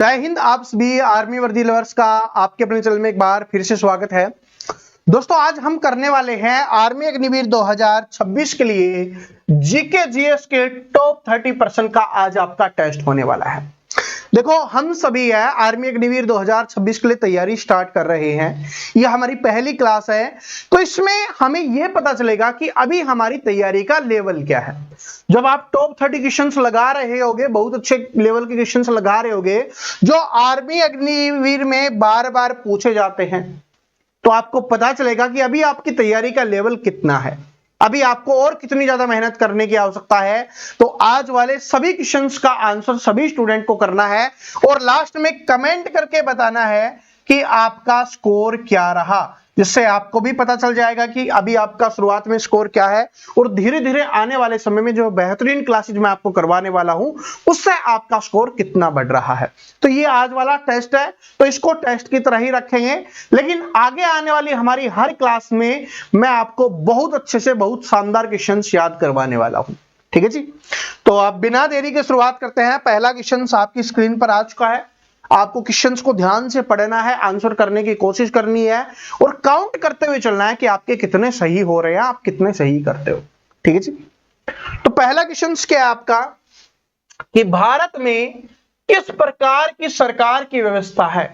जय हिंद। आप सभी आर्मी वर्दी लवर्स का आपके अपने चैनल में एक बार फिर से स्वागत है। दोस्तों आज हम करने वाले हैं आर्मी अग्निवीर 2026 के लिए जीके जीएस के टॉप 30% का आज आपका टेस्ट होने वाला है। देखो हम सभी है आर्मी अग्निवीर 2026 के लिए तैयारी स्टार्ट कर रहे हैं। ये हमारी पहली क्लास है, तो इसमें हमें यह पता चलेगा कि अभी हमारी तैयारी का लेवल क्या है। जब आप टॉप 30 क्वेश्चंस लगा रहे होगे, बहुत अच्छे लेवल के क्वेश्चंस लगा रहे होगे जो आर्मी अग्निवीर में बार बार पूछे जाते हैं, तो आपको पता चलेगा कि अभी आपकी तैयारी का लेवल कितना है, अभी आपको और कितनी ज्यादा मेहनत करने की आवश्यकता है। तो आज वाले सभी क्वेश्चंस का आंसर सभी स्टूडेंट को करना है और लास्ट में कमेंट करके बताना है कि आपका स्कोर क्या रहा, जिससे आपको भी पता चल जाएगा कि अभी आपका शुरुआत में स्कोर क्या है और धीरे धीरे आने वाले समय में जो बेहतरीन क्लासेज मैं आपको करवाने वाला हूं उससे आपका स्कोर कितना बढ़ रहा है। तो ये आज वाला टेस्ट है, तो इसको टेस्ट की तरह ही रखेंगे, लेकिन आगे आने वाली हमारी हर क्लास में मैं आपको बहुत अच्छे से बहुत शानदार क्वेश्चन याद करवाने वाला हूं। ठीक है जी, तो आप बिना देरी के शुरुआत करते हैं। पहला क्वेश्चन आपकी स्क्रीन पर आ चुका है। आपको क्वेश्चंस को ध्यान से पढ़ना है, आंसर करने की कोशिश करनी है और काउंट करते हुए चलना है कि आपके कितने सही हो रहे हैं, आप कितने सही करते हो। ठीक है जी, तो पहला क्वेश्चन क्या है आपका कि भारत में किस प्रकार की सरकार की व्यवस्था है।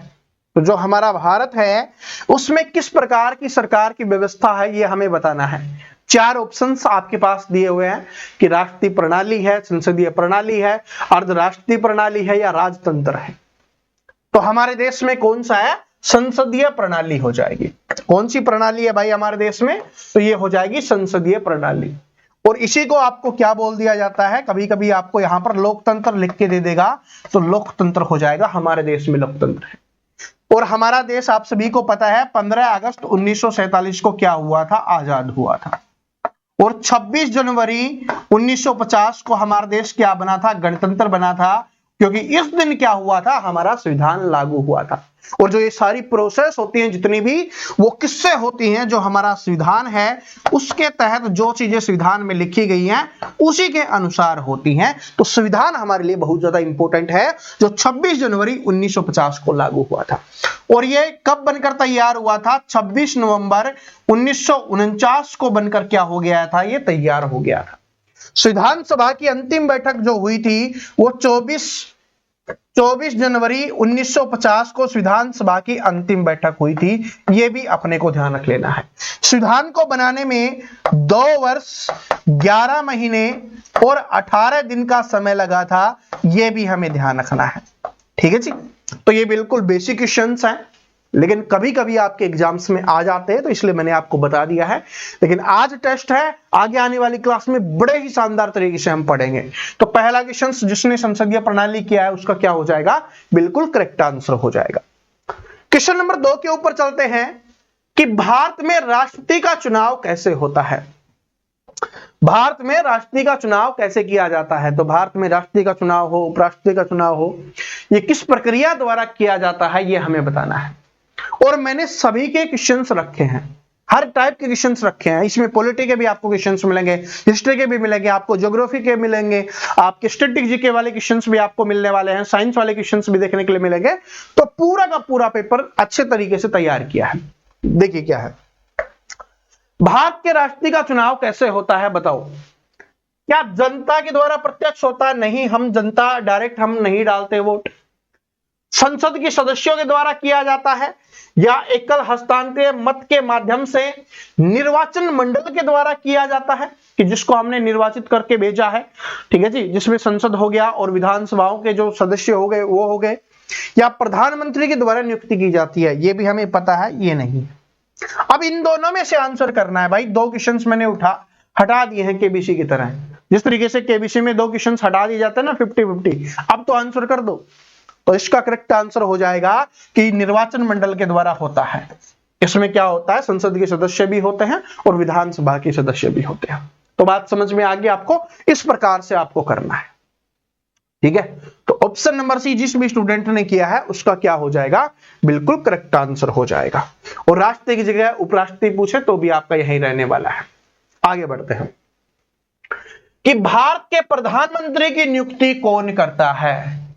तो जो हमारा भारत है उसमें किस प्रकार की सरकार की व्यवस्था है ये हमें बताना है। चार ऑप्शंस आपके पास दिए हुए हैं कि राष्ट्रीय प्रणाली है, संसदीय प्रणाली है, अर्धराष्ट्रीय प्रणाली है या राजतंत्र है। तो हमारे देश में कौन सा है? संसदीय प्रणाली हो जाएगी। कौन सी प्रणाली है भाई हमारे देश में? तो ये हो जाएगी संसदीय प्रणाली। और इसी को आपको क्या बोल दिया जाता है, कभी कभी आपको यहां पर लोकतंत्र लिख के दे देगा तो लोकतंत्र हो जाएगा। हमारे देश में लोकतंत्र है। और हमारा देश आप सभी को पता है 15 अगस्त 1947 को क्या हुआ था? आजाद हुआ था। और 26 जनवरी 1950 को हमारा देश क्या बना था? गणतंत्र बना था, क्योंकि इस दिन क्या हुआ था? हमारा संविधान लागू हुआ था। और जो ये सारी प्रोसेस होती हैं जितनी भी, वो किससे होती हैं? जो हमारा संविधान है उसके तहत जो चीजें संविधान में लिखी गई हैं उसी के अनुसार होती हैं। तो संविधान हमारे लिए बहुत ज्यादा इंपॉर्टेंट है, जो 26 जनवरी 1950 को लागू हुआ था। और ये कब बनकर तैयार हुआ था? 26 नवंबर 1949 को बनकर क्या हो गया था? ये तैयार हो गया था। संविधान सभा की अंतिम बैठक जो हुई थी वो 24 जनवरी 1950 को संविधान सभा की अंतिम बैठक हुई थी। ये भी अपने को ध्यान रख लेना है। संविधान को बनाने में 2 वर्ष 11 महीने और 18 दिन का समय लगा था, ये भी हमें ध्यान रखना है। ठीक है जी, तो ये बिल्कुल बेसिक क्वेश्चंस हैं, लेकिन कभी कभी आपके एग्जाम्स में आ जाते हैं, तो इसलिए मैंने आपको बता दिया है। लेकिन आज टेस्ट है, आगे आने वाली क्लास में बड़े ही शानदार तरीके से हम पढ़ेंगे। तो पहला क्वेश्चन जिसने संसदीय प्रणाली किया है उसका क्या हो जाएगा? बिल्कुल करेक्ट आंसर हो जाएगा। क्वेश्चन नंबर 2 के ऊपर चलते हैं कि भारत में राष्ट्रपति का चुनाव कैसे होता है। भारत में राष्ट्रपति का चुनाव कैसे किया जाता है? तो भारत में राष्ट्रपति का चुनाव हो, उपराष्ट्रपति का चुनाव हो, यह किस प्रक्रिया द्वारा किया जाता है ये हमें बताना है। और मैंने सभी के क्वेश्चंस रखे हैं, हर टाइप के क्वेश्चंस रखे हैं। इसमें पॉलिटी के भी आपको क्वेश्चंस मिलेंगे, हिस्ट्री के भी मिलेंगे, आपको ज्योग्राफी के मिलेंगे, आपके स्टैटिक जीके वाले क्वेश्चंस भी आपको मिलने वाले हैं, साइंस वाले क्वेश्चंस भी देखने के लिए मिलेंगे। तो पूरा का पूरा पेपर अच्छे तरीके से तैयार किया है। देखिए क्या है, भारत के राष्ट्रपति का चुनाव कैसे होता है बताओ। क्या जनता के द्वारा प्रत्यक्ष होता है? नहीं, हम जनता डायरेक्ट हम नहीं डालते वोट। संसद के सदस्यों के द्वारा किया जाता है या एकल हस्तांतरीय मत के माध्यम से निर्वाचन मंडल के द्वारा किया जाता है कि जिसको हमने निर्वाचित करके भेजा है। ठीक है जी, जिसमें संसद हो गया और विधानसभाओं के जो सदस्य हो गए वो हो गए, या प्रधानमंत्री के द्वारा नियुक्ति की जाती है, ये भी हमें पता है, ये नहीं। अब इन दोनों में से आंसर करना है भाई। 2 क्वेश्चंस मैंने हटा दिए हैं केबीसी की तरह। जिस तरीके से केबीसी में 2 क्वेश्चंस हटा दिए जाते हैं ना 50-50, अब तो आंसर कर दो। तो इसका करेक्ट आंसर हो जाएगा कि निर्वाचन मंडल के द्वारा होता है। इसमें क्या होता है? संसद के सदस्य भी होते हैं और विधानसभा के सदस्य भी होते हैं। तो बात समझ में आ गई आपको? इस प्रकार से आपको करना है। ठीक है, तो ऑप्शन नंबर सी जिस भी स्टूडेंट ने किया है उसका क्या हो जाएगा? बिल्कुल करेक्ट आंसर हो जाएगा। और राष्ट्रपति की जगह उपराष्ट्रपति पूछे तो भी आपका यही रहने वाला है। आगे बढ़ते हैं कि भारत के प्रधानमंत्री की नियुक्ति कौन करता है।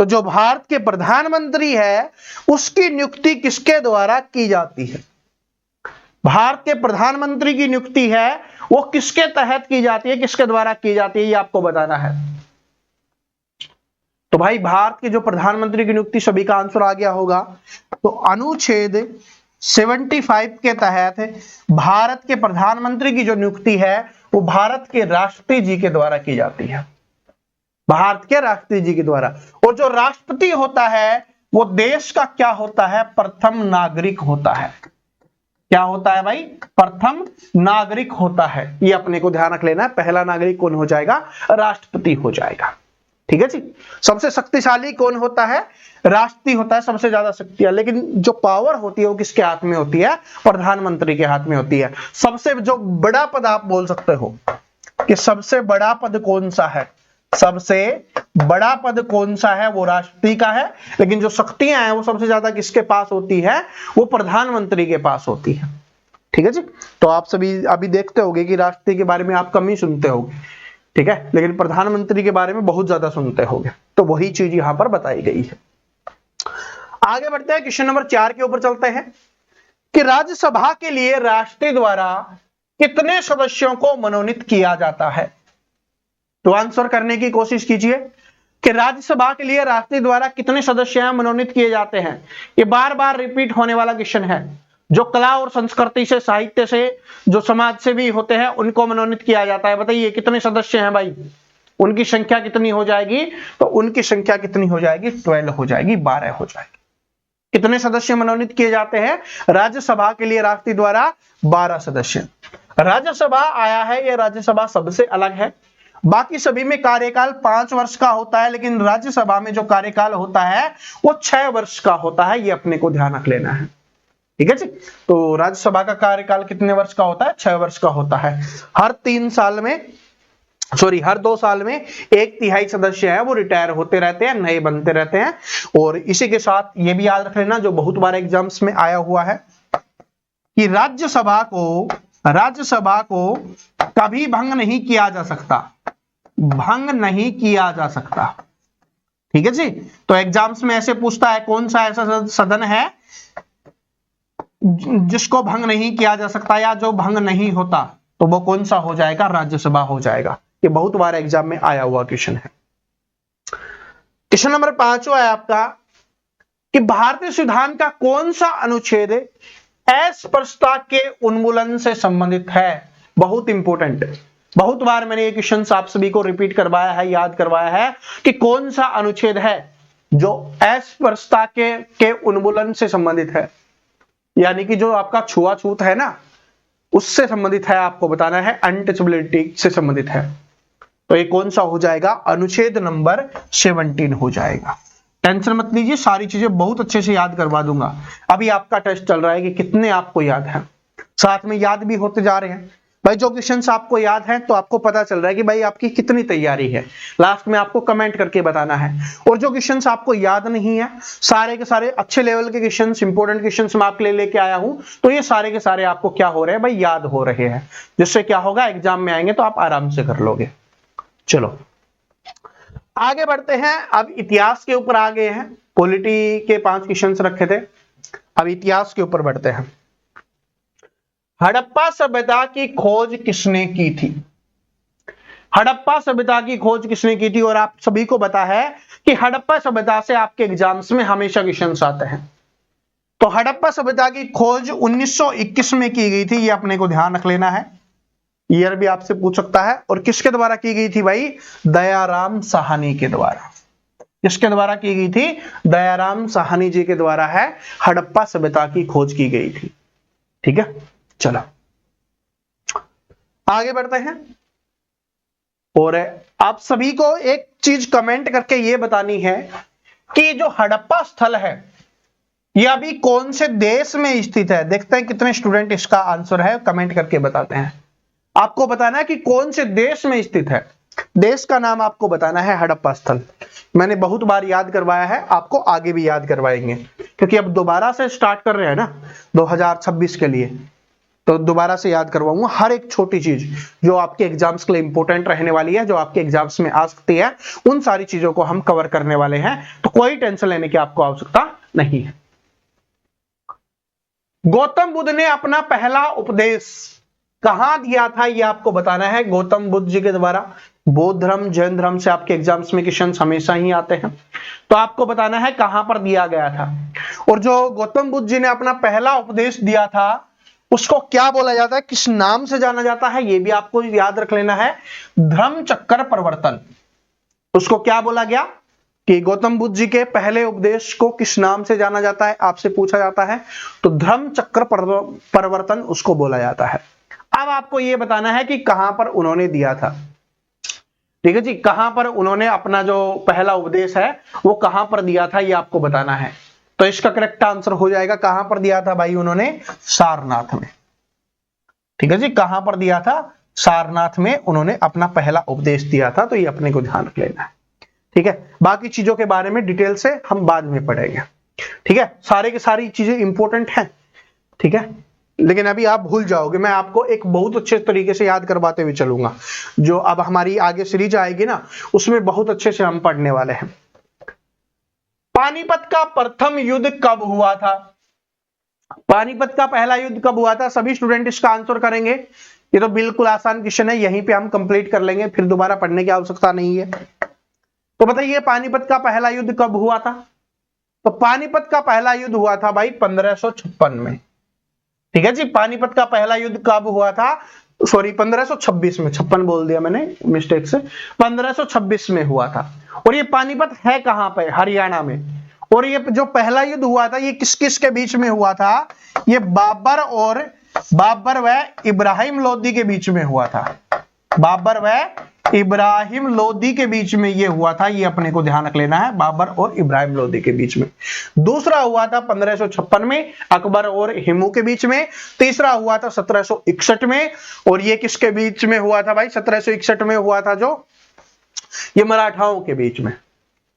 तो जो भारत के प्रधानमंत्री है उसकी नियुक्ति किसके द्वारा की जाती है? भारत के प्रधानमंत्री की नियुक्ति है वो किसके तहत की जाती है, किसके द्वारा की जाती है, ये आपको बताना है। तो भाई भारत के जो प्रधानमंत्री की नियुक्ति, सभी का आंसर आ गया होगा। तो अनुच्छेद 75 के तहत भारत के प्रधानमंत्री की जो नियुक्ति है वो भारत के राष्ट्रपति जी के द्वारा की जाती है, भारत के राष्ट्रपति जी के द्वारा। और जो राष्ट्रपति होता है वो देश का क्या होता है? प्रथम नागरिक होता है। क्या होता है भाई? प्रथम नागरिक होता है। ये अपने को ध्यान रख लेना है। पहला नागरिक कौन हो जाएगा? राष्ट्रपति हो जाएगा। ठीक है जी। सबसे शक्तिशाली कौन होता है? राष्ट्रपति होता है, सबसे ज्यादा शक्तियां। लेकिन जो पावर होती है वो किसके हाथ में होती है? प्रधानमंत्री के हाथ में होती है। सबसे जो बड़ा पद आप बोल सकते हो कि सबसे बड़ा पद कौन सा है? सबसे बड़ा पद कौन सा है? वो राष्ट्रपति का है। लेकिन जो शक्तियां हैं वो सबसे ज्यादा किसके पास होती है? वो प्रधानमंत्री के पास होती है। ठीक है जी। तो आप सभी अभी देखते होंगे कि राष्ट्रपति के बारे में आप कम ही सुनते होंगे, ठीक है, लेकिन प्रधानमंत्री के बारे में बहुत ज्यादा सुनते होंगे। तो वही चीज यहां पर बताई गई है। आगे बढ़ते हैं, क्वेश्चन नंबर 4 के ऊपर चलते हैं कि राज्यसभा के लिए राष्ट्रपति द्वारा कितने सदस्यों को मनोनीत किया जाता है? तो आंसर करने की कोशिश कीजिए कि राज्यसभा के लिए राष्ट्रपति द्वारा कितने सदस्य मनोनीत किए जाते हैं। ये बार बार रिपीट होने वाला क्वेश्चन है। जो कला और संस्कृति से, साहित्य से, जो समाज से भी होते हैं उनको मनोनीत किया जाता है। बताइए कितने सदस्य हैं भाई? उनकी संख्या कितनी हो जाएगी? तो उनकी संख्या कितनी हो जाएगी? 12 हो जाएगी, 12 हो जाएगी। कितने सदस्य मनोनीत किए जाते हैं राज्यसभा के लिए राष्ट्रपति द्वारा? 12 सदस्य। राज्यसभा आया है, यह राज्यसभा सबसे अलग है। बाकी सभी में कार्यकाल 5 वर्ष का होता है, लेकिन राज्यसभा में जो कार्यकाल होता है वो 6 वर्ष का होता है। ये अपने को ध्यान रख लेना है। ठीक है जी। तो राज्यसभा का कार्यकाल कितने वर्ष का होता है? 6 वर्ष का होता है। हर 2 साल में 1/3 सदस्य है वो रिटायर होते रहते हैं, नए बनते रहते हैं। और इसी के साथ ये भी याद रख लेना, जो बहुत बार एग्जाम्स में आया हुआ है, कि राज्यसभा को कभी भंग नहीं किया जा सकता, भंग नहीं किया जा सकता। ठीक है जी। तो एग्जाम्स में ऐसे पूछता है कौन सा ऐसा सदन है जिसको भंग नहीं किया जा सकता, या जो भंग नहीं होता, तो वो कौन सा हो जाएगा? राज्यसभा हो जाएगा। ये बहुत बार एग्जाम में आया हुआ क्वेश्चन है। क्वेश्चन नंबर 5 है आपका कि भारतीय संविधान का कौन सा अनुच्छेद अस्पृश्यता के उन्मूलन से संबंधित है? बहुत इंपॉर्टेंट। बहुत बार मैंने ये क्वेश्चन आप सभी को रिपीट करवाया है, याद करवाया है कि कौन सा अनुच्छेद है जो अस्पृश्यता के उन्मूलन से संबंधित है, यानी कि जो आपका छुआछूत है ना, उससे संबंधित है। आपको बताना है, अनटचेबिलिटी से संबंधित है। तो ये कौन सा हो जाएगा? अनुच्छेद नंबर 17 हो जाएगा। टेंशन मत लीजिए, सारी चीजें बहुत अच्छे से याद करवा दूंगा। अभी आपका टेस्ट चल रहा है कि कितने आपको याद है, साथ में याद भी होते जा रहे हैं। भाई जो क्वेश्चंस आपको याद हैं तो आपको पता चल रहा है कि भाई आपकी कितनी तैयारी है। लास्ट में आपको कमेंट करके बताना है। और जो क्वेश्चंस आपको याद नहीं है, सारे के सारे अच्छे लेवल के क्वेश्चंस, इंपॉर्टेंट क्वेश्चंस मैं आपके लिए लेके आया हूं, तो ये सारे के सारे आपको क्या हो रहे हैं भाई? याद हो रहे हैं। जिससे क्या होगा, एग्जाम में आएंगे तो आप आराम से कर लोगे। चलो आगे बढ़ते हैं। अब इतिहास के ऊपर आ गए हैं। पॉलिटी के 5 क्वेश्चंस रखे थे, अब इतिहास के ऊपर बढ़ते हैं। हड़प्पा सभ्यता की खोज किसने की थी? हड़प्पा सभ्यता की खोज किसने की थी? और आप सभी को पता है कि हड़प्पा सभ्यता से आपके एग्जाम्स में हमेशा क्वेश्चंस आते हैं। तो हड़प्पा सभ्यता की खोज 1921 में की गई थी, ये अपने को ध्यान रख लेना है। ईयर भी आपसे पूछ सकता है। और किसके द्वारा की गई थी भाई? दयाराम साहनी के द्वारा। किसके द्वारा की गई थी? दयाराम साहनी जी के द्वारा है हड़प्पा सभ्यता की खोज की गई थी। ठीक है, चलो आगे बढ़ते हैं। और आप सभी को एक चीज कमेंट करके यह बतानी है कि जो हड़प्पा स्थल है यह अभी कौन से देश में स्थित है। देखते हैं कितने स्टूडेंट इसका आंसर है, कमेंट करके बताते हैं। आपको बताना है कि कौन से देश में स्थित है। देश का नाम आपको बताना है हड़प्पा स्थल। मैंने बहुत बार याद करवाया है, आपको आगे भी याद करवाएंगे, क्योंकि अब दोबारा से स्टार्ट कर रहे हैं ना 2026 के लिए। तो दोबारा से याद करवाऊंगा हर एक छोटी चीज जो आपके एग्जाम्स के लिए इंपॉर्टेंट रहने वाली है, जो आपके एग्जाम्स में आ सकती है, उन सारी चीजों को हम कवर करने वाले हैं, तो कोई टेंशन लेने की आपको आवश्यकता नहीं है। गौतम बुद्ध ने अपना पहला उपदेश कहां दिया था, यह आपको बताना है। गौतम बुद्ध जी के द्वारा, बौद्ध धर्म, जैन धर्म से आपके एग्जाम्स में क्वेश्चन हमेशा ही आते हैं, तो आपको बताना है कहां पर दिया गया था। और जो गौतम बुद्ध जी ने अपना पहला उपदेश दिया था उसको क्या बोला जाता है, किस नाम से जाना जाता है, यह भी आपको याद रख लेना है। धर्म चक्र परिवर्तन, उसको क्या बोला गया कि गौतम बुद्ध जी के पहले उपदेश को किस नाम से जाना जाता है, आपसे पूछा जाता है, तो धर्म चक्र परिवर्तन उसको बोला जाता है। अब आपको यह बताना है कि कहां पर उन्होंने दिया था। ठीक है जी, कहां पर उन्होंने अपना जो पहला उपदेश है वो कहां पर दिया था, ये आपको बताना है। तो इसका करेक्ट आंसर हो जाएगा, कहां पर दिया था भाई उन्होंने, सारनाथ में। ठीक है जी, कहां पर दिया था, सारनाथ में उन्होंने अपना पहला उपदेश दिया था। तो ये अपने को ध्यान रख लेना है। ठीक है, बाकी चीजों के बारे में डिटेल से हम बाद में पढ़ेंगे। ठीक है, सारे की सारी चीजें इंपॉर्टेंट हैं। ठीक है, लेकिन अभी आप भूल जाओगे, मैं आपको एक बहुत अच्छे तरीके से याद करवाते हुए चलूंगा। जो अब हमारी आगे सीरीज आएगी ना, उसमें बहुत अच्छे से हम पढ़ने वाले हैं। पानीपत का प्रथम युद्ध कब हुआ था, पानीपत का पहला युद्ध कब हुआ था, सभी स्टूडेंट इसका आंसर करेंगे। ये तो बिल्कुल आसान क्वेश्चन है, यहीं पे हम कंप्लीट कर लेंगे, फिर दोबारा पढ़ने की आवश्यकता नहीं है। तो बताइए पानीपत का पहला युद्ध कब हुआ था। तो पानीपत का पहला युद्ध हुआ था भाई 1556 में। ठीक है जी, पानीपत का पहला युद्ध कब हुआ था, सॉरी 1526 में, 56 बोल दिया मैंने मिस्टेक से, 1526 में हुआ था। और ये पानीपत है कहां पे, हरियाणा में। और ये जो पहला युद्ध हुआ था ये किस किस के बीच में हुआ था, ये बाबर व इब्राहिम लोदी के बीच में हुआ था। बाबर व इब्राहिम लोदी के बीच में ये हुआ था, ये अपने को ध्यान रख लेना है, बाबर और इब्राहिम लोदी के बीच में। दूसरा हुआ था 1556 में अकबर और हिमू के बीच में। तीसरा हुआ था 1761 में, और ये किसके बीच में हुआ था भाई, 1761 में हुआ था जो ये मराठाओं के बीच में।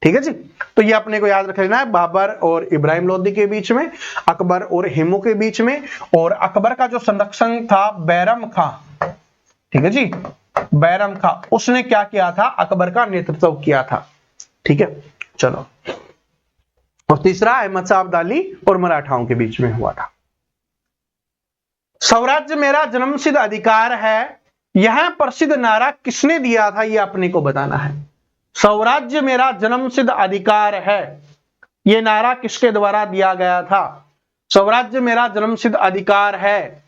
ठीक है जी, तो ये अपने को याद रख लेना है, बाबर और इब्राहिम लोदी के बीच में, अकबर और हिमू के बीच में। और अकबर का जो संरक्षक था बैरम खां, ठीक है जी, बैरम खां, उसने क्या किया था, अकबर का नेतृत्व किया था। ठीक है, चलो। और तीसरा अहमद शाह अब्दाली और मराठाओं के बीच में हुआ था। स्वराज्य मेरा जन्मसिद्ध अधिकार है, यह प्रसिद्ध नारा किसने दिया था, यह अपने को बताना है। स्वराज्य मेरा जन्मसिद्ध अधिकार है, यह नारा किसके द्वारा दिया गया था। स्वराज्य मेरा जन्मसिद्ध अधिकार है,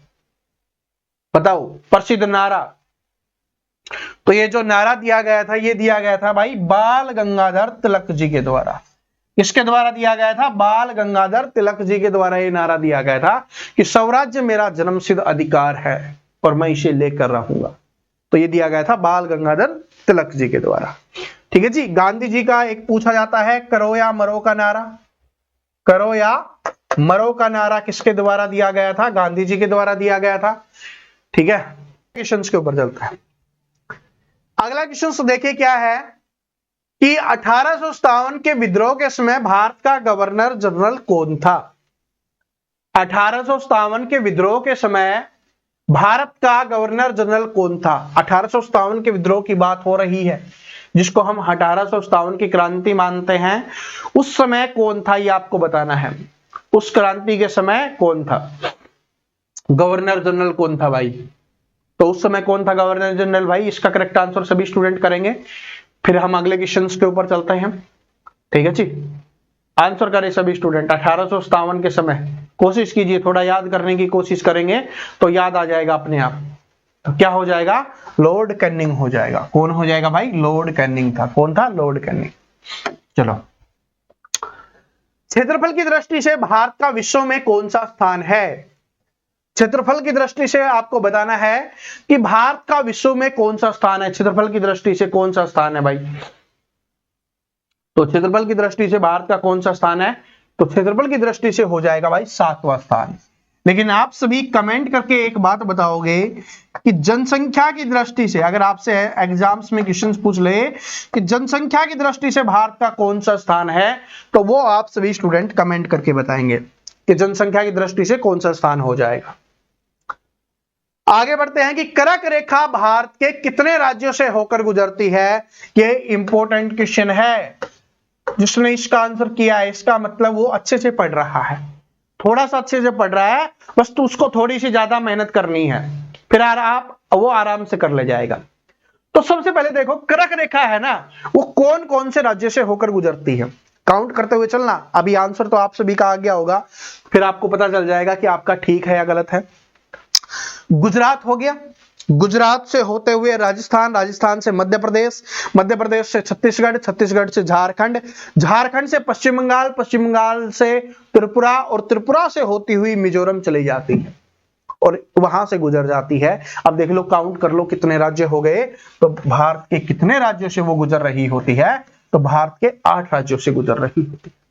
बताओ प्रसिद्ध नारा। तो ये जो नारा दिया गया था, ये दिया गया था भाई बाल गंगाधर तिलक जी के द्वारा। किसके द्वारा दिया गया था, बाल गंगाधर तिलक जी के द्वारा ये नारा दिया गया था कि स्वराज्य मेरा जन्मसिद्ध अधिकार है और मैं इसे लेकर रहूंगा। तो ये दिया गया था बाल गंगाधर तिलक जी के द्वारा। ठीक है जी, गांधी जी का एक पूछा जाता है, करो या मरो का नारा, करो या मरो का नारा किसके द्वारा दिया गया था, गांधी जी के द्वारा दिया गया था। ठीक है, क्वेश्चन के ऊपर चलता है। अगला क्वेश्चन देखिए क्या है कि 1857 के विद्रोह के समय भारत का गवर्नर जनरल कौन था। 1857 के विद्रोह के समय भारत का गवर्नर जनरल कौन था। 1857 के विद्रोह की बात हो रही है, जिसको हम 1857 की क्रांति मानते हैं। उस समय कौन था ये आपको बताना है, उस क्रांति के समय कौन था, गवर्नर जनरल कौन था भाई। तो उस समय कौन था गवर्नर जनरल भाई, इसका करेक्ट आंसर सभी स्टूडेंट करेंगे, फिर हम अगले क्वेश्चन के ऊपर चलते हैं। ठीक है जी, आंसर करें सभी स्टूडेंट। 1857 के समय कोशिश कीजिए, थोड़ा याद करने की कोशिश करेंगे तो याद आ जाएगा अपने आप। तो क्या हो जाएगा, लॉर्ड कैनिंग हो जाएगा। कौन हो जाएगा भाई, लॉर्ड कैनिंग था। कौन था, लॉर्ड कैनिंग। चलो, क्षेत्रफल की दृष्टि से भारत का विश्व में कौन सा स्थान है। क्षेत्रफल की दृष्टि से आपको बताना है कि भारत का विश्व में कौन सा स्थान है। क्षेत्रफल की दृष्टि से कौन सा स्थान है भाई, तो क्षेत्रफल की दृष्टि से भारत का कौन सा स्थान है, तो क्षेत्रफल की दृष्टि से हो जाएगा भाई 7वां स्थान। लेकिन आप सभी कमेंट करके एक बात बताओगे कि जनसंख्या की दृष्टि से, अगर आपसे एग्जाम्स में क्वेश्चंस पूछ ले कि जनसंख्या की दृष्टि से भारत का कौन सा स्थान है, तो वो आप सभी स्टूडेंट कमेंट करके बताएंगे कि जनसंख्या की दृष्टि से कौन सा स्थान हो जाएगा। आगे बढ़ते हैं कि कर्क रेखा भारत के कितने राज्यों से होकर गुजरती है। ये इंपॉर्टेंट क्वेश्चन है। जिसने इसका आंसर किया है इसका मतलब वो अच्छे से पढ़ रहा है, थोड़ा सा अच्छे से पढ़ रहा है, बस तो उसको थोड़ी सी ज्यादा मेहनत करनी है, फिर आप वो आराम से कर ले जाएगा। तो सबसे पहले देखो कर्क रेखा है ना, वो कौन कौन से राज्य से होकर गुजरती है, काउंट करते हुए चलना। अभी आंसर तो आप सभी का आ गया होगा, फिर आपको पता चल जाएगा कि आपका ठीक है या गलत है। गुजरात हो गया, गुजरात से होते हुए राजस्थान, राजस्थान से मध्य प्रदेश, मध्य प्रदेश से छत्तीसगढ़, छत्तीसगढ़ से झारखंड, झारखंड से पश्चिम बंगाल, पश्चिम बंगाल से त्रिपुरा, और त्रिपुरा से होती हुई मिजोरम चली जाती है और वहां से गुजर जाती है। अब देख लो, काउंट कर लो कितने राज्य हो गए। तो भारत के कितने राज्यों से वो गुजर रही होती है, तो भारत के 8 राज्यों से गुजर रही होती है।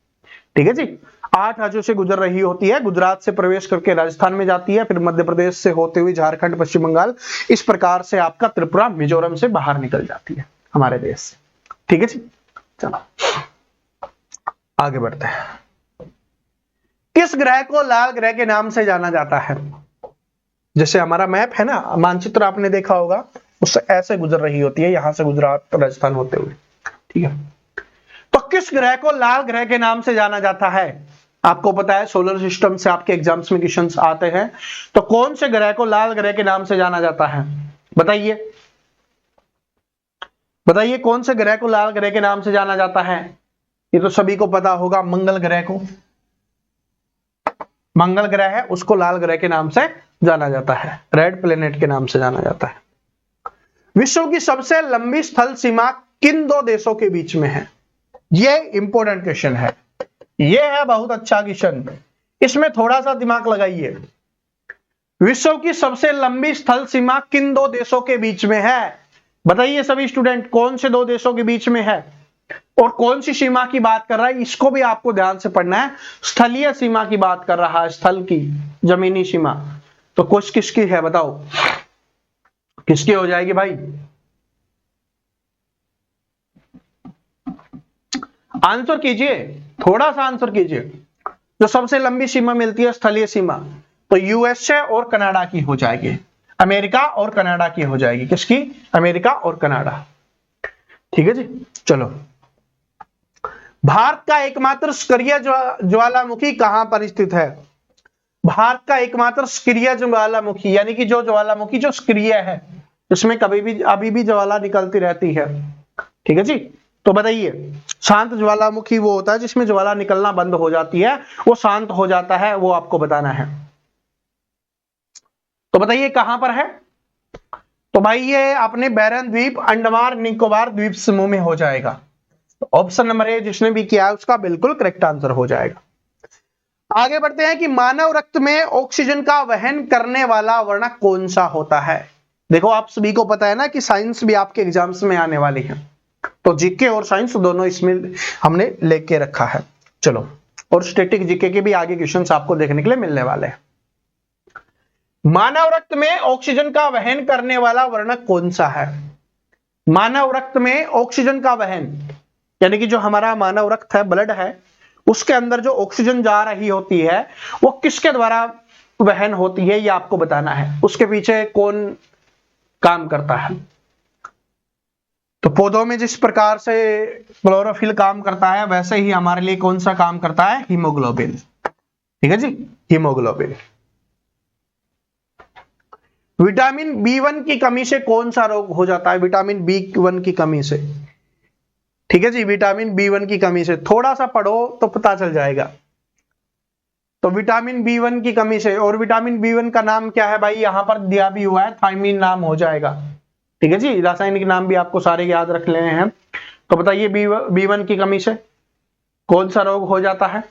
ठीक है जी, 8 राज्यों से गुजर रही होती है। गुजरात से प्रवेश करके राजस्थान में जाती है, फिर मध्य प्रदेश से होते हुए झारखंड, पश्चिम बंगाल, इस प्रकार से आपका त्रिपुरा, मिजोरम से बाहर निकल जाती है हमारे देश से। ठीक है जी, चलो आगे बढ़ते हैं। किस ग्रह को लाल ग्रह के नाम से जाना जाता है। जैसे हमारा मैप है ना, मानचित्र आपने देखा होगा, उससे ऐसे गुजर रही होती है, यहां से गुजरात, राजस्थान होते हुए। ठीक है, तो किस ग्रह को लाल ग्रह के नाम से जाना जाता है। आपको पता है सोलर सिस्टम से आपके एग्जाम्स में क्वेश्चंस आते हैं, तो कौन से ग्रह को लाल ग्रह के नाम से जाना जाता है, बताइए बताइए कौन से ग्रह को लाल ग्रह के नाम से जाना जाता है। ये तो सभी को पता होगा, मंगल ग्रह को, मंगल ग्रह है उसको लाल ग्रह के नाम से जाना जाता है, रेड प्लेनेट के नाम से जाना जाता है। विश्व की सबसे लंबी स्थल सीमा किन 2 देशों के बीच में है। ये इंपॉर्टेंट क्वेश्चन है, ये है बहुत अच्छा क्वेश्चन, इसमें थोड़ा सा दिमाग लगाइए। विश्व की सबसे लंबी स्थल सीमा किन 2 देशों के बीच में है, बताइए सभी स्टूडेंट, कौन से 2 देशों के बीच में है और कौन सी सीमा की बात कर रहा है, इसको भी आपको ध्यान से पढ़ना है। स्थलीय सीमा की बात कर रहा है, स्थल की, जमीनी सीमा। तो कुछ किसकी है बताओ, किसकी हो जाएगी भाई, आंसर कीजिए, थोड़ा सा आंसर कीजिए। जो सबसे लंबी सीमा मिलती है स्थलीय सीमा, तो यूएसए और कनाडा की हो जाएगी, अमेरिका और कनाडा की हो जाएगी। किसकी, अमेरिका और कनाडा। ठीक है जी, चलो। भारत का एकमात्र सक्रिय ज्वालामुखी कहां पर स्थित है। भारत का एकमात्र सक्रिय ज्वालामुखी, यानी कि जो ज्वालामुखी जो सक्रिय है, जिसमें कभी भी अभी भी ज्वाला निकलती रहती है। ठीक है जी, तो बताइए, शांत ज्वालामुखी वो होता है जिसमें ज्वाला निकलना बंद हो जाती है, वो शांत हो जाता है, वो आपको बताना है। तो बताइए कहां पर है, तो भाई ये अपने बैरन द्वीप, अंडमान निकोबार द्वीप समूह में हो जाएगा। ऑप्शन नंबर ए जिसने भी किया है उसका बिल्कुल करेक्ट आंसर हो जाएगा। आगे बढ़ते हैं कि मानव रक्त में ऑक्सीजन का वहन करने वाला वर्णक कौन सा होता है। देखो आप सभी को पता है ना कि साइंस भी आपके एग्जाम्स में आने वाली है, तो जीके और साइंस दोनों इसमें हमने लेके रखा है। चलो, और स्टैटिक जीके के भी आगे क्वेश्चंस आपको देखने के लिए मिलने वाले हैं। मानव रक्त में ऑक्सीजन का वहन करने वाला वर्णक कौन सा है। मानव रक्त में ऑक्सीजन का वहन, यानी कि जो हमारा मानव रक्त है, ब्लड है, उसके अंदर जो ऑक्सीजन जा रही होती है वो किसके द्वारा वहन होती है, ये आपको बताना है। उसके पीछे कौन काम करता है। तो पौधों में जिस प्रकार से क्लोरोफिल काम करता है, वैसे ही हमारे लिए कौन सा काम करता है, हीमोग्लोबिन। ठीक है जी, हीमोग्लोबिन। विटामिन B1 की कमी से कौन सा रोग हो जाता है, विटामिन B1 की कमी से। ठीक है जी, विटामिन B1 की कमी से, थोड़ा सा पढ़ो तो पता चल जाएगा। तो विटामिन B1 की कमी से, और विटामिन B1 का नाम क्या है भाई, यहां पर दिया भी हुआ है, थायमीन नाम हो जाएगा। ठीक है जी, रासायनिक नाम भी आपको सारे याद रख लेने हैं। तो बताइए B1 की कमी से कौन सा रोग हो जाता है।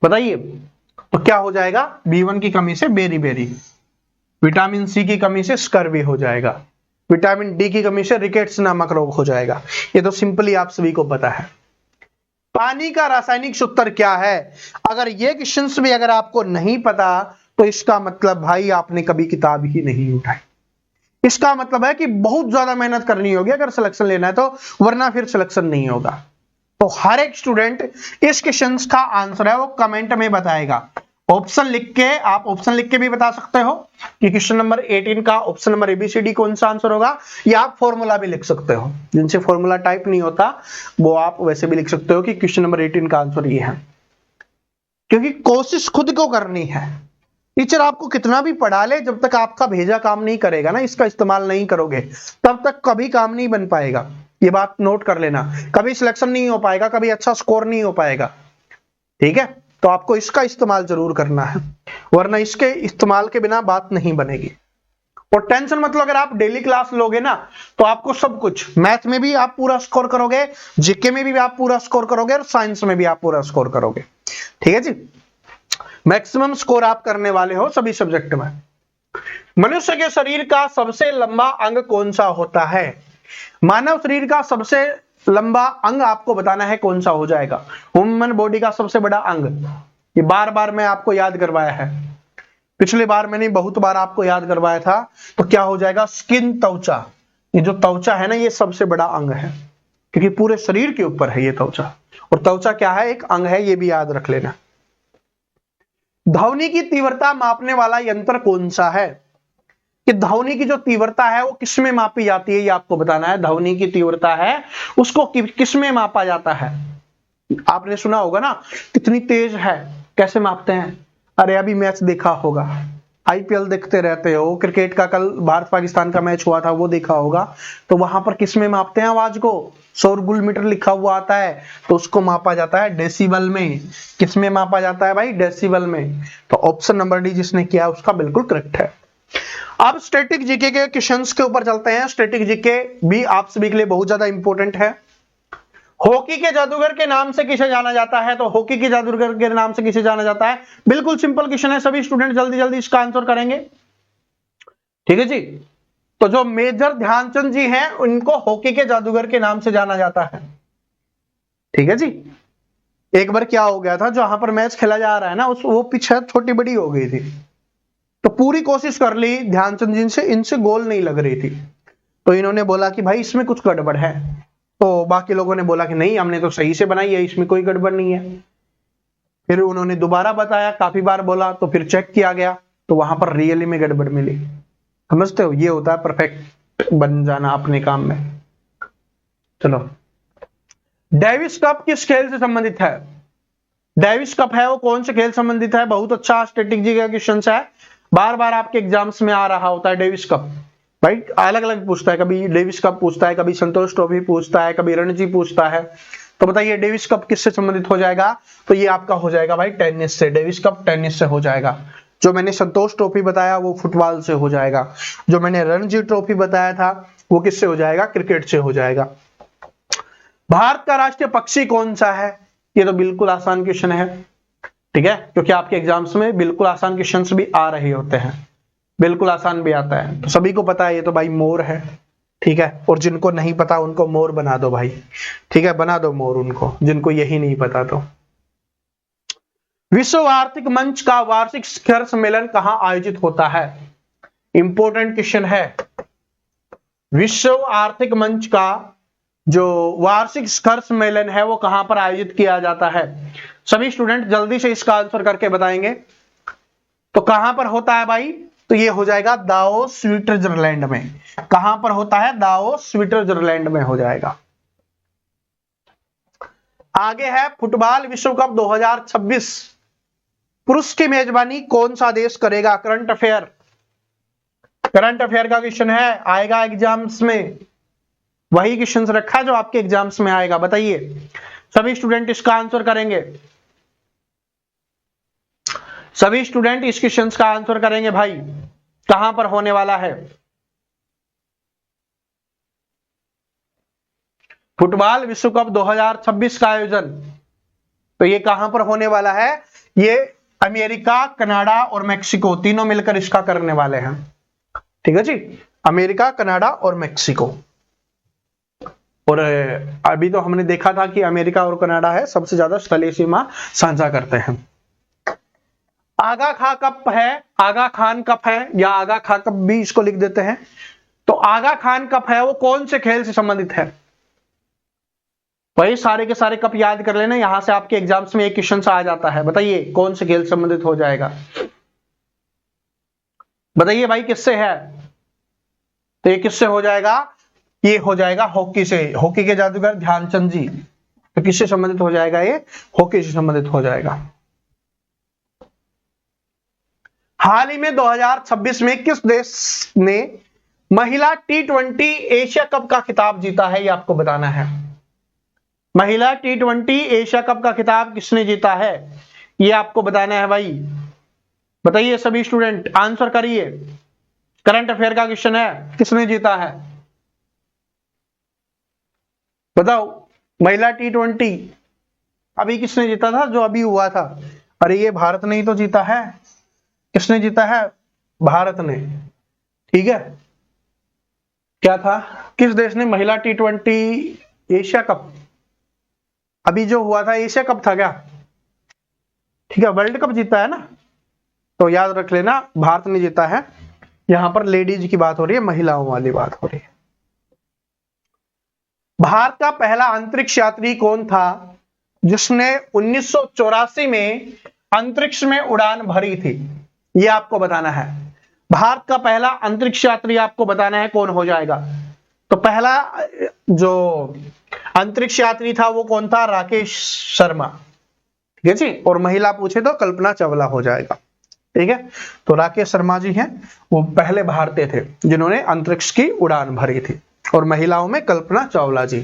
बताइए, तो क्या हो जाएगा, B1 की कमी से बेरी, विटामिन C की कमी से स्कर्वी हो जाएगा, विटामिन D की कमी से रिकेट्स नामक रोग हो जाएगा। ये तो सिंपली आप सभी को पता है। पानी का रासायनिक सूत्र क्या है, अगर ये क्वेश्चंस भी अगर आपको नहीं पता तो इसका मतलब भाई आपने कभी किताब ही नहीं उठाई। इसका मतलब है कि बहुत ज्यादा मेहनत करनी होगी अगर सिलेक्शन लेना है तो, वरना फिर सिलेक्शन नहीं होगा। तो हर एक स्टूडेंट इस क्वेश्चन का आंसर है वो कमेंट में बताएगा। ऑप्शन लिख के, आप ऑप्शन लिख के भी बता सकते हो कि क्वेश्चन नंबर 18 का ऑप्शन नंबर ABCD कौन सा आंसर होगा, या आप फॉर्मूला भी लिख सकते हो। जिनसे फॉर्मूला टाइप नहीं होता वो आप वैसे भी लिख सकते हो कि क्वेश्चन नंबर 18 का आंसर ये है, क्योंकि कोशिश खुद को करनी है। टीचर आपको कितना भी पढ़ा ले, जब तक आपका भेजा काम नहीं करेगा ना, इसका इस्तेमाल नहीं करोगे, तब तक कभी काम नहीं बन पाएगा। ये बात नोट कर लेना, कभी सिलेक्शन नहीं हो पाएगा, कभी अच्छा स्कोर नहीं हो पाएगा। ठीक है, तो आपको इसका इस्तेमाल जरूर करना है, वरना इसके इस्तेमाल के बिना बात नहीं बनेगी। और टेंशन मतलब अगर आप डेली क्लास लोगे ना, तो आपको सब कुछ, मैथ में भी आप पूरा स्कोर करोगे, जीके में भी आप पूरा स्कोर करोगे, और साइंस में भी आप पूरा स्कोर करोगे। ठीक है जी, मैक्सिमम स्कोर आप करने वाले हो सभी सब्जेक्ट में। मनुष्य के शरीर का सबसे लंबा अंग कौन सा होता है? मानव शरीर का सबसे लंबा अंग आपको बताना है कौन सा हो जाएगा। ह्यूमन बॉडी का सबसे बड़ा अंग, ये बार बार मैं आपको याद करवाया है, पिछली बार मैंने बहुत बार आपको याद करवाया था। तो क्या हो जाएगा? स्किन, त्वचा। ये जो त्वचा है ना, ये सबसे बड़ा अंग है, क्योंकि पूरे शरीर के ऊपर है ये त्वचा। और त्वचा क्या है? एक अंग है, ये भी याद रख लेना। ध्वनि की तीव्रता मापने वाला यंत्र कौन सा है? कि ध्वनि की जो तीव्रता है वो किसमें मापी जाती है, ये आपको बताना है। ध्वनि की तीव्रता है उसको किसमें मापा जाता है? आपने सुना होगा ना, कितनी तेज है, कैसे मापते हैं? अरे अभी मैच देखा होगा, IPL देखते रहते हो, क्रिकेट का कल भारत पाकिस्तान का मैच हुआ था वो देखा होगा, तो वहां पर किसमें मापते हैं आवाज को? शोरगुल मीटर लिखा हुआ आता है, तो उसको मापा जाता है डेसिबल में। किसमें मापा जाता है भाई? डेसिबल में। तो ऑप्शन नंबर डी जिसने किया उसका बिल्कुल करेक्ट है। अब स्टैटिक जीके के क्वेश्चंस के ऊपर चलते हैं। स्टैटिक जीके भी आप सभी के लिए बहुत ज्यादा इंपॉर्टेंट है। हॉकी के जादूगर के नाम से किसे जाना जाता है? तो हॉकी के जादूगर के नाम से किसे जाना जाता है? बिल्कुल सिंपल क्वेश्चन है, सभी स्टूडेंट जल्दी जल्दी इसका आंसर करेंगे। ठीक है जी, तो जो मेजर ध्यानचंद जी हैं उनको हॉकी के जादूगर के नाम से जाना जाता है। ठीक है जी, एक बार क्या हो गया था, जहां पर मैच खेला जा रहा है ना, उस वो पिच छोटी बड़ी हो गई थी, तो पूरी कोशिश कर ली ध्यानचंद जी से, इनसे गोल नहीं लग रही थी। तो इन्होंने बोला कि भाई इसमें कुछ गड़बड़ है, तो बाकी लोगों ने बोला कि नहीं, हमने तो सही से बनाई है, इसमें कोई गड़बड़ नहीं है। फिर उन्होंने दोबारा बताया, काफी बार बोला, तो फिर चेक किया गया, तो वहां पर रियली में गड़बड़ मिली। समझते हो, ये होता है परफेक्ट बन जाना अपने काम में। चलो, डेविस कप किस खेल से संबंधित है? डेविस कप है वो कौन से खेल संबंधित है? बहुत अच्छा स्ट्रेटेजी का क्वेश्चन है, बार बार आपके एग्जाम्स में आ रहा होता है डेविस कप। भाई अलग अलग पूछता है, कभी डेविस कप पूछता है, कभी संतोष ट्रॉफी पूछता है, कभी रणजी पूछता है। तो बताइए डेविस कप किससे संबंधित हो जाएगा? तो ये आपका हो जाएगा भाई टेनिस से। डेविस कप टेनिस से हो जाएगा। जो मैंने संतोष ट्रॉफी बताया वो फुटबॉल से हो जाएगा। जो मैंने रणजी ट्रॉफी बताया था वो किससे हो जाएगा? क्रिकेट से हो जाएगा। भारत का राष्ट्रीय पक्षी कौन सा है? ये तो बिल्कुल आसान क्वेश्चन है। ठीक है, क्योंकि आपके एग्जाम्स में बिल्कुल आसान क्वेश्चंस भी आ रहे होते हैं, बिल्कुल आसान भी आता है, तो सभी को पता है ये तो भाई मोर है। ठीक है, और जिनको नहीं पता उनको मोर बना दो भाई। ठीक है, बना दो मोर उनको, जिनको यही नहीं पता। तो विश्व आर्थिक मंच का वार्षिक शिखर सम्मेलन कहां आयोजित होता है? इंपॉर्टेंट क्वेश्चन है। विश्व आर्थिक मंच का जो वार्षिक शिखर सम्मेलन है वो कहां पर आयोजित किया जाता है? सभी स्टूडेंट जल्दी से इसका आंसर करके बताएंगे। तो कहां पर होता है भाई? तो ये हो जाएगा दावोस स्विट्जरलैंड में। कहां पर होता है? दावोस स्विट्जरलैंड में हो जाएगा। आगे है फुटबॉल विश्व कप 2026, पुरुष की मेजबानी कौन सा देश करेगा? करंट अफेयर, करंट अफेयर का क्वेश्चन है, आएगा एग्जाम्स में। वही क्वेश्चन रखा है जो आपके एग्जाम्स में आएगा। बताइए, सभी स्टूडेंट इसका आंसर करेंगे। सभी स्टूडेंट इस क्वेश्चन का आंसर करेंगे भाई, कहां पर होने वाला है फुटबॉल विश्व कप 2026 का आयोजन? तो ये कहां पर होने वाला है? ये अमेरिका, कनाडा और मेक्सिको तीनों मिलकर इसका करने वाले हैं। ठीक है जी, अमेरिका, कनाडा और मेक्सिको। और अभी तो हमने देखा था कि अमेरिका और कनाडा है सबसे ज्यादा स्थलीय सीमा साझा करते हैं। आगा खा कप है, आगा खान कप है, या आगा खा कप भी इसको लिख देते हैं। तो आगा खान कप है वो कौन से खेल से संबंधित है? वही सारे के सारे कप याद कर लेना, यहां से आपके एग्जाम्स में एक क्वेश्चन आ जाता है। बताइए कौन से खेल संबंधित हो जाएगा, बताइए भाई किससे है? तो ये किससे हो जाएगा? ये हो जाएगा हॉकी से, हॉकी के जादूगर ध्यानचंद जी। तो किससे संबंधित हो जाएगा? ये हॉकी से संबंधित हो जाएगा। हाल ही में 2026 में किस देश ने महिला T20 एशिया कप का खिताब जीता है? ये आपको बताना है। महिला T20 एशिया कप का खिताब किसने जीता है? ये आपको बताना है भाई। बताइए सभी स्टूडेंट, आंसर करिए। करंट अफेयर का क्वेश्चन है, किसने जीता है? बताओ। महिला T20 अभी किसने जीता था, जो अभी हुआ था? अरे ये भारत ने ही तो जीता है। किसने जीता है? भारत ने। ठीक है, क्या था? किस देश ने महिला T20 एशिया कप, अभी जो हुआ था एशिया कप था क्या? ठीक है, वर्ल्ड कप जीता है ना, तो याद रख लेना भारत ने जीता है। यहां पर लेडीज की बात हो रही है, महिलाओं वाली बात हो रही है। भारत का पहला अंतरिक्ष यात्री कौन था जिसने 1984 में अंतरिक्ष में उड़ान भरी थी? यह आपको बताना है। भारत का पहला अंतरिक्ष यात्री आपको बताना है कौन हो जाएगा। तो पहला जो अंतरिक्ष यात्री था वो कौन था? राकेश शर्मा। ठीक है जी, और महिला पूछे तो कल्पना चावला हो जाएगा। ठीक है, तो राकेश शर्मा जी हैं, वो पहले भारतीय थे जिन्होंने अंतरिक्ष की उड़ान भरी थी, और महिलाओं में कल्पना चावला जी।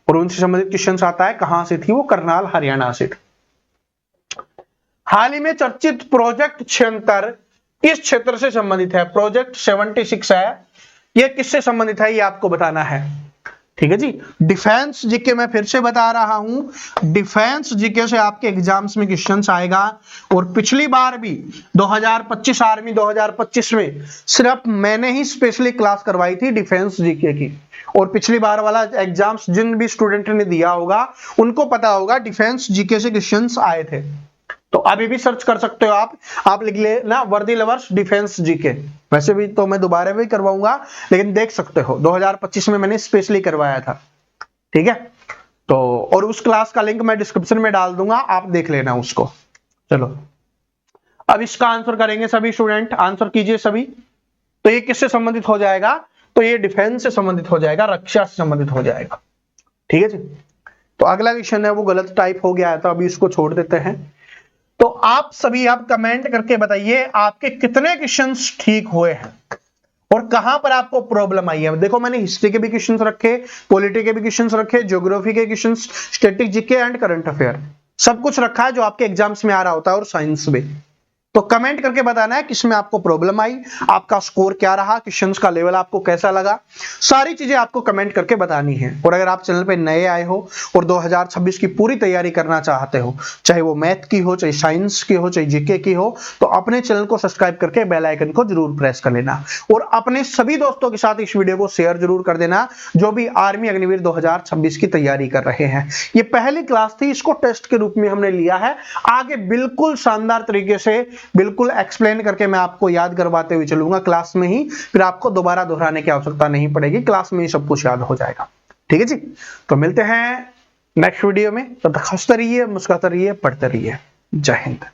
और उनसे संबंधित क्वेश्चन आता है, कहां से थी वो? करनाल हरियाणा से। हाल ही में चर्चित प्रोजेक्ट 76 किस क्षेत्र से संबंधित है? प्रोजेक्ट 76 है, यह किससे संबंधित है? ये आपको बताना है। ठीक है जी, डिफेंस जीके मैं फिर से बता रहा हूं, डिफेंस जीके से आपके एग्जाम्स में क्वेश्चंस आएगा। और पिछली बार भी 2025 आर्मी 2025 में सिर्फ मैंने ही स्पेशली क्लास करवाई थी डिफेंस जीके की, और पिछली बार वाला एग्जाम्स जिन भी स्टूडेंट ने दिया होगा उनको पता होगा डिफेंस जीके से क्वेश्चंस आए थे। तो अभी भी सर्च कर सकते हो आप लिख लेना वर्दी लवर्स डिफेंस जीके। वैसे भी तो मैं दोबारा भी करवाऊंगा, लेकिन देख सकते हो 2025 में मैंने स्पेशली करवाया था। ठीक है, तो और उस क्लास का लिंक मैं डिस्क्रिप्शन में डाल दूंगा, आप देख लेना उसको। चलो अब इसका आंसर करेंगे सभी स्टूडेंट, आंसर कीजिए सभी। तो ये किससे संबंधित हो जाएगा? तो ये डिफेंस से संबंधित हो जाएगा, रक्षा से संबंधित हो जाएगा। ठीक है जी, तो अगला क्वेश्चन है वो गलत टाइप हो गया है, तो अभी इसको छोड़ देते हैं। तो आप सभी आप कमेंट करके बताइए आपके कितने क्वेश्चंस ठीक हुए हैं और कहां पर आपको प्रॉब्लम आई है। देखो मैंने हिस्ट्री के भी क्वेश्चंस रखे, पॉलिटी के भी क्वेश्चंस रखे, ज्योग्राफी के questions, static GK and current affair, सब कुछ रखा है जो आपके एग्जाम्स में आ रहा होता है, और साइंस में। तो कमेंट करके बताना है किसमें आपको प्रॉब्लम आई, आपका स्कोर क्या रहा, क्वेश्चंस का लेवल आपको कैसा लगा, सारी चीजें आपको कमेंट करके बतानी है। और अगर आप चैनल पे नए आए हो और 2026 की पूरी तैयारी करना चाहते हो, चाहे वो मैथ की हो, चाहे साइंस की हो, चाहे जीके की हो, तो अपने चैनल को सब्सक्राइब करके बेल आइकन को जरूर प्रेस कर लेना, और अपने सभी दोस्तों के साथ इस वीडियो को शेयर जरूर कर देना जो भी आर्मी अग्निवीर 2026 की तैयारी कर रहे हैं। ये पहली क्लास थी, इसको टेस्ट के रूप में हमने लिया है। आगे बिल्कुल शानदार तरीके से बिल्कुल एक्सप्लेन करके मैं आपको याद करवाते हुए चलूंगा क्लास में ही, फिर आपको दोबारा दोहराने की आवश्यकता नहीं पड़ेगी, क्लास में ही सब कुछ याद हो जाएगा। ठीक है जी, तो मिलते हैं नेक्स्ट वीडियो में। तब तक हंसते रहिए, मुस्कुराते रहिए, पढ़ते रहिए। जय हिंद।